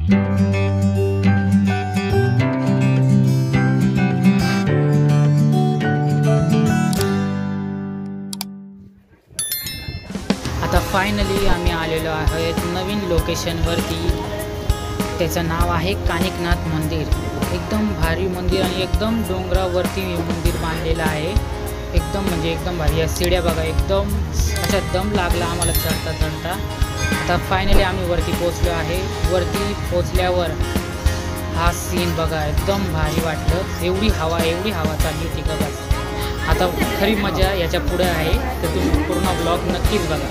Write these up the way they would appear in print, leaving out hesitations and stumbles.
आता फायनली आम्ही आलेलो आहोत नवीन लोकेशनवरती। त्याचं नाव आहे कानिकनाथ मंदिर। एकदम भारी मंदिर आणि एकदम डोंगरावरती मंदिर बांधलेलं आहे। एकदम म्हणजे एकदम भारी। या सीड्या बघा, एकदम अशा दम लागला आम्हाला चढता चढता। आता फायनली आम्ही वरती पोचलो आहे। वरती पोचल्यावर हा सीन बघा, एकदम भारी वाटलं। एवढी हवा चालली होती का बस। आता खरी मजा याच्या पुढे आहे, तर तुम्ही पूर्ण ब्लॉग नक्कीच बघा।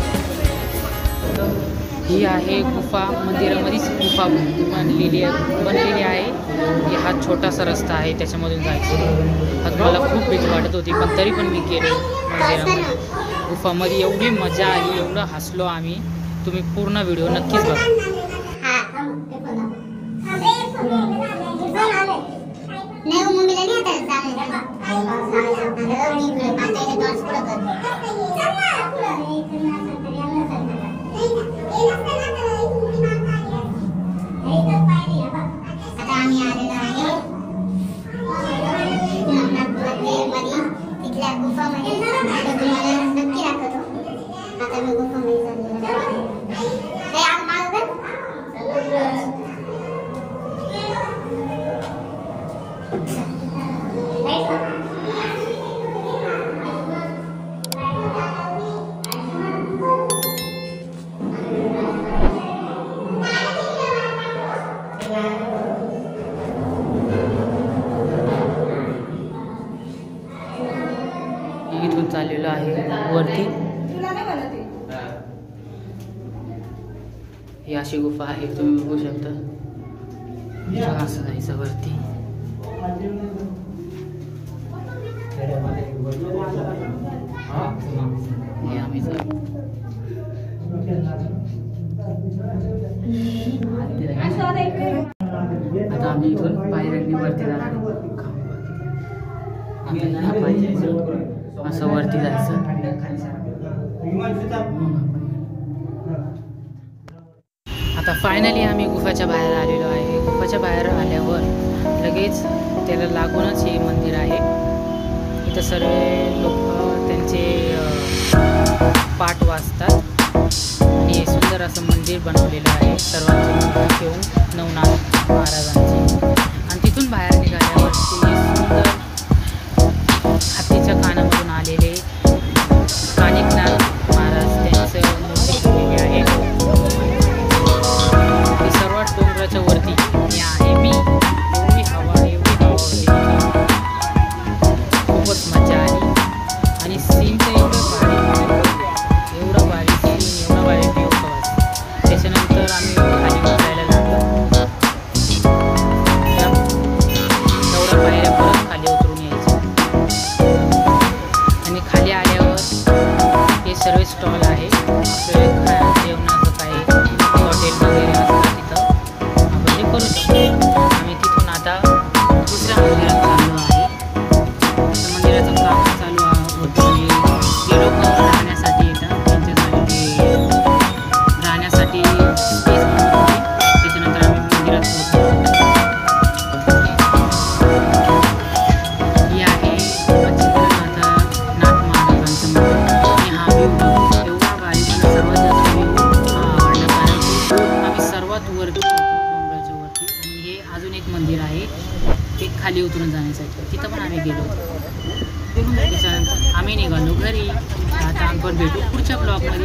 ही आहे गुफा, मंदिरामध्येच गुफा बनलेली आहे। हा छोटासा रस्ता आहे, त्याच्यामधून जायचं। आज मला खूप भीती वाटत होती, पण तरी पण मी गेलो मंदिरामध्ये। गुफामध्ये एवढी मजा आली, एवढं हसलो आम्ही। तुम्ही पूर्ण व्हिडिओ नक्कीच बघा। इथून चाललेलो आहे वरती। ही अशी गुफा आहे, तुम्ही बघू शकता। असं जायचं वरती। हे आम्ही आता आम्ही इथून पायऱ्यांनी वरती जाणार। असं वरती जायचं। आता फायनली आम्ही गुफाच्या बाहेर आलेलो आहे। गुफाच्या बाहेर आल्यावर लगेच त्याला लागूनच हे मंदिर आहे। इथं सर्व लोक त्यांचे पाठ वाचतात आणि सुंदर असं मंदिर बनवलेलं आहे। सर्वांची मूर्ती ठेवून नवनाथ महाराजांची। आणि तिथून बाहेर निघाल्यावरती सुंदर हातीच्या कानामधून आलेले कानिकनाथ महाराज त्यांचं मूर्ती ठेवलेली आहे। ती सर्वात डोंगराच्या वरती आहे। मी एवढी हवा होती, खूपच मजा आली। आणि सीन तर एवढं भारी सीन, एवढा भारी व्ह्यू बस। त्याच्यानंतर आम्ही खाली बसायला लागलो। एवढ्या पायऱ्या परत खाली उतरून यायच्या। आणि खाली आल्यावर हे सर्व स्टॉल आहे। जेवणाचं काही हॉटेल वगैरे असतं, तिथं आपण हे करू शकतो। आम्ही तिथून आता दुसऱ्या मंदिरात चाललो आहे। मंदिराचं काम चालू होतं। जे लोक राहण्यासाठी येतात त्यांच्यासाठी राहण्यासाठी स्पेस बनवली। त्याच्यानंतर आम्ही मंदिरात पोहोचलो। ही आहे नाथ महाराजांचं मंदिर। आणि हा व्ह्यू एवढा भारी, मला सर्वात जास्त व्ह्यू आवडला, कारण आम्ही सर्वात वरती डोंगराच्या वरती। आणि हे अजून एक मंदिर आहे, ते खाली उतरून जाण्यासाठी। तिथं पण आम्ही गेलो होतो। त्याच्यानंतर आम्ही निघालो घरी। आता आपण भेटू पुढच्या ब्लॉगमध्ये।